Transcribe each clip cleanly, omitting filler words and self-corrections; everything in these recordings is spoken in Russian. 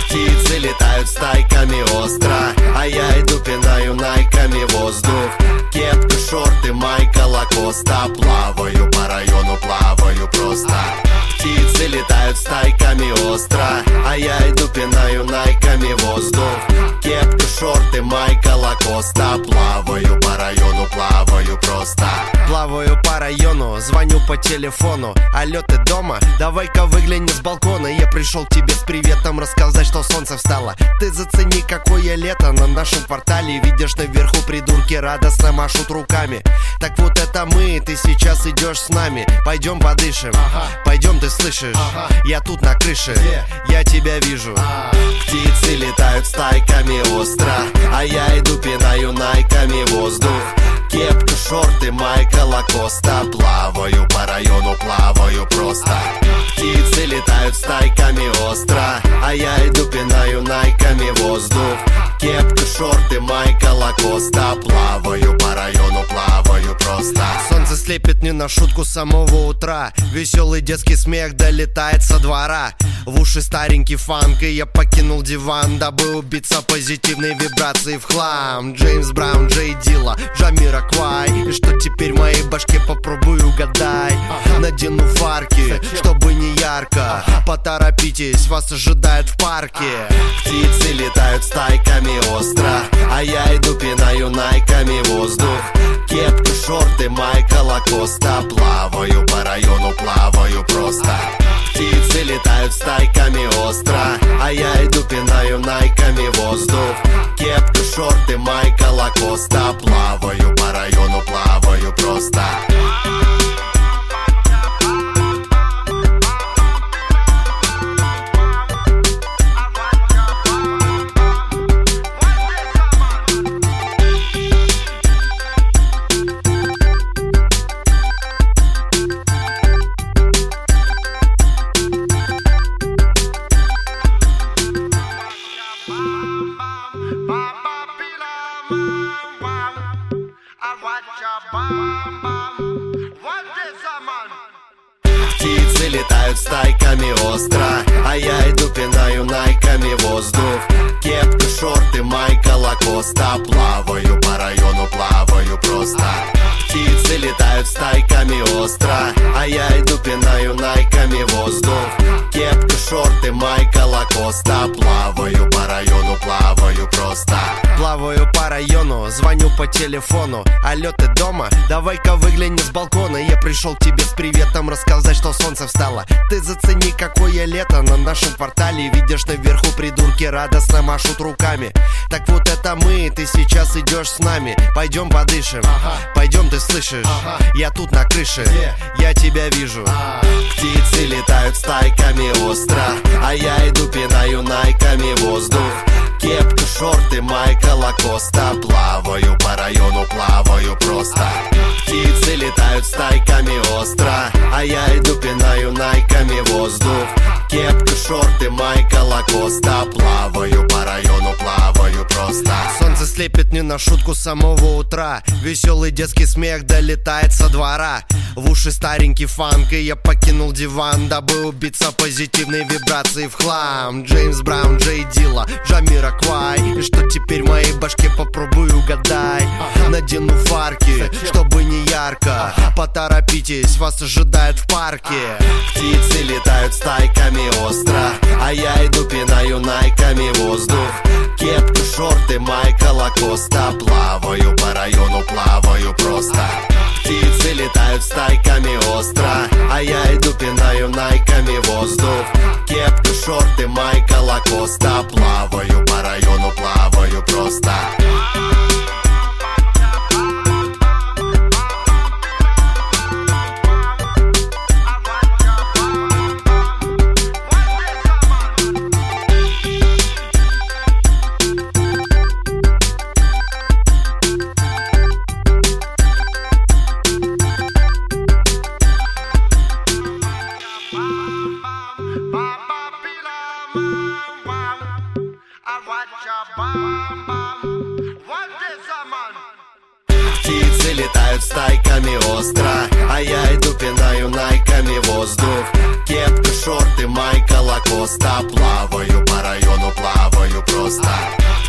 Птицы летают стайками остро, а я иду пинаю найками воздух. Кепка, шорты, майка, лакоста. Плаваю по району, плаваю просто. Птицы летают стайками остро, а я иду пинаю найками воздух. Кепка, шорты, майка, лакоста. Плаваю по району, плаваю просто. Плаваю по району, звоню по телефону. Алло, ты дома? Давай-ка выгляни с балкона. Я пришел к тебе с приветом рассказать, что солнце встало. Ты зацени, какое лето на нашем квартале. Видишь, наверху придурки радостно машут руками. Так вот это мы, ты сейчас идешь с нами. Пойдем подышим, пойдем, ты слышишь? Я тут на крыше, я тебя вижу. Птицы летают стайками остро, а я иду пинаю найками воздух. Кепка, шорты, майка, лакоста. Плаваю по району, плаваю просто. Птицы летают стайками остро, а я иду пинаю найками воздух. Кепка, шорты, майка, лакоста. Плаваю по району, плаваю просто. Солнце слепит не на шутку с самого утра. Веселый детский смех долетает со двора. В уши старенький фанк, и я покинул диван, дабы убиться позитивной вибрацией в хлам. Джеймс Браун, Джей Дилла, Джамироквай. И что теперь в моей башке, попробуй угадай. Надену фарки, чтобы не ярко. Поторопитесь, вас ожидает в парке. Птицы летают стайками остро, а я иду пинаю найками воздух. Кепка, шорты, майка, лакоста. Плаваю по району, плаваю просто. Птицы летают стайками остро, а я иду пинаю найками воздух. Кепка, шорты, майка, лакоста. Плаваю по району, плаваю просто. Птицы летают стайками остро, а я иду пинаю найками воздух. Кепка, шорты, майка, лакоста. Плаваю по району, плаваю просто. Птицы летают стайками остро, а я иду пинаю найками воздух. Кепка, шорты, майка, лакоста. Плаваю по району, плаваю просто. Плаваю по району, звоню по телефону. Алло, ты дома? Давай-ка выгляни с балкона. Я пришел к тебе с приветом рассказать, что солнце встало. Ты зацени, какое лето на нашем квартале. Видишь, наверху придурки радостно машут руками. Так вот это мы, ты сейчас идешь с нами. Пойдем подышим, пойдем, ты слышишь? Я тут на крыше, я тебя вижу. Птицы летают стайками остро, а я иду пинаю найками воздух. Кепка, шорты, майка, лакоста. Плаваю по району, плаваю просто. Птицы летают стайками остро, а я иду пинаю найками воздух. Кепка, шорты, майка, лакоста. Плаваю по району, плаваю просто. Солнце слепит не на шутку с самого утра. Веселый детский смех долетает со двора. В уши старенький фанк, и я покинул диван, дабы убиться позитивной вибрацией в хлам. Джеймс Браун, Джей Дилла, Джамироквай. И что теперь в моей башке, попробуй угадай. Надену фарки, чтобы не ярко. Поторопитесь, вас ожидает в парке. Птицы летают стайками остро, а я иду пинаю найками воздух. Кепка, шорты, майка, лакоста. Плаваю по району, плаваю просто. Птицы летают стайками остро, а я иду пинаю найками воздух. Кепка, шорты, майка, лакоста. Плаваю по району, плаваю просто. Птицы летают стайками остро, а я иду пинаю найками воздух. Кепка, шорты, майка, лакоста. Плаваю по району, плаваю просто.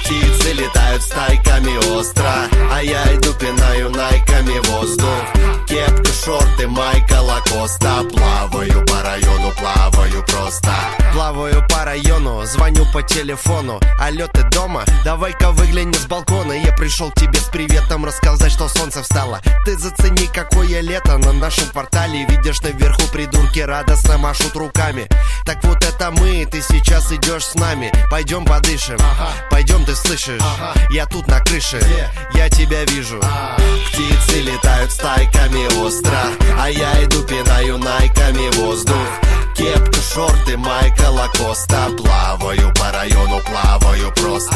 Птицы летают стайками остро, а я иду пинаю найками воздух. Кепка, шорты, майка, лакоста. Плаваю по району, плаваю просто. Плаваю по району, звоню по телефону. Алло, ты дома? Давай-ка выгляни с балкона. Я пришел к тебе с приветом рассказать, что солнце встало. Ты зацени, какое лето на нашем квартале. Видишь, наверху придурки радостно машут руками. Так вот это мы, ты сейчас идешь с нами. Пойдем подышим, пойдем, ты слышишь? Я тут на крыше, я тебя вижу. Птицы летают стайками остро, а я иду пинаю найками воздух. Кепка, шорты, майка, лакоста. Плаваю по району, плаваю просто.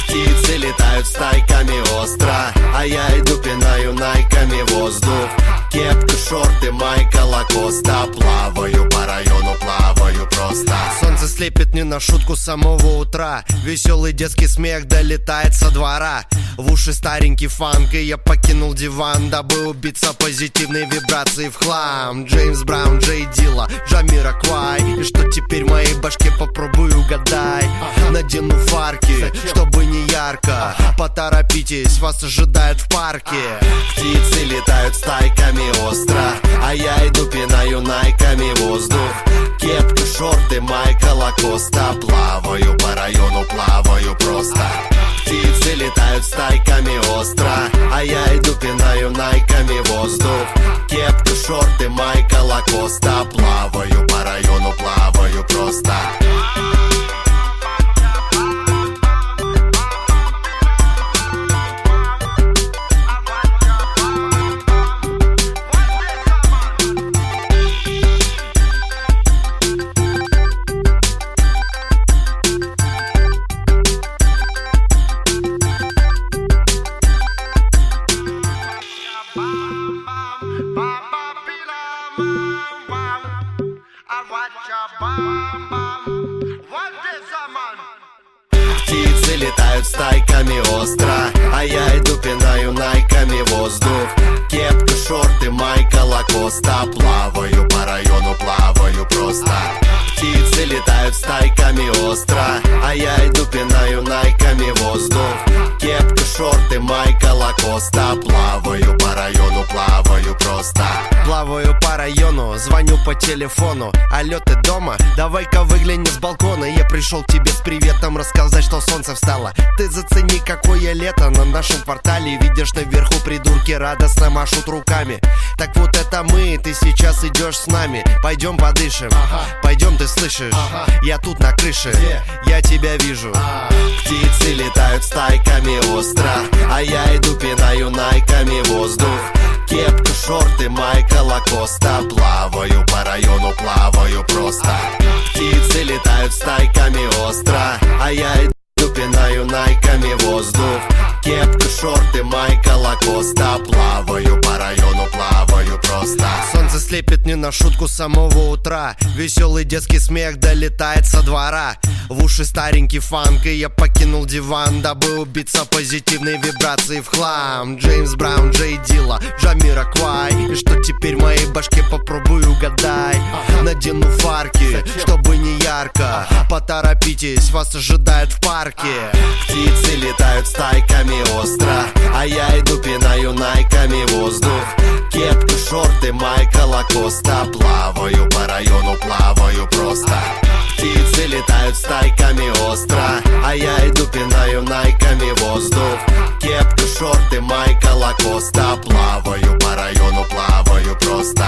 Птицы летают стайками остро, а я иду пинаю найками воздух. Кепка, шорты, майка, лакоста. Плаваю по району, плаваю просто. Солнце слепит не на шутку с самого утра. Веселый детский смех долетает со двора. В уши старенький фанк, и я покинул диван, дабы убиться позитивной вибрацией в хлам. Джеймс Браун, Джей Дилла, Джамироквай. И что теперь в моей башке, попробуй угадай. Надену фарки, чтобы не ярко. Поторопитесь, вас ожидают в парке. Птицы летают стайками остро, а я иду пинаю найками воздух. Кепка, шорты, майка, лакоста. Плаваю по району, плаваю просто. Птицы летают стайками остро, а я иду пинаю найками воздух. Кепка, шорты, майка, лакоста. Плаваю по району, плаваю просто. Птицы летают стайками остро, а я иду пинаю найками воздух. Кепка, шорты, майка, лакоста. Плаваю по району, плаваю просто. Птицы летают стайками остро, а я иду пинаю найками воздух. Кепка, шорты, майка, лакоста. Плаваю по району, плаваю просто. Плаваю по району, звоню по телефону. Алло, ты дома? Давай-ка выгляни с балкона. Я пришел к тебе с приветом рассказать, что солнце встало. Ты зацени, какое лето на нашем квартале. Видишь, наверху придурки радостно машут руками. Так вот это мы, ты сейчас идешь с нами. Пойдем подышим, пойдем, ты слышишь? Я тут на крыше, я тебя вижу. Птицы летают стайками остро, а я иду пинаю найками воздух. Кепка, шорты, майка, лакоста. Плаваю по району, плаваю просто. Птицы летают стайками остро, а я иду пинаю найками воздух. Кепка, шорты, майка, лакоста. Плаваю по району, плаваю просто. Солнце слепит не на шутку с самого утра. Веселый детский смех долетает со двора. В уши старенький фанк, и я покинул диван, дабы убиться позитивной вибрацией в хлам. Джеймс Браун, Джей Дилла, Джамироквай. И что теперь в моей башке, попробуй угадай. Надену фарки, чтобы не ярко. Поторопитесь, вас ожидают в парке. Птицы летают стайками остро, а я иду пинаю найками воздух. Кепка, шорты, майка, лакоста. Плаваю по району, плаваю просто. Птицы летают стайками остро, а я иду пинаю найками воздух. Кепка, шорты, майка, лакоста. Плаваю по району, плаваю просто.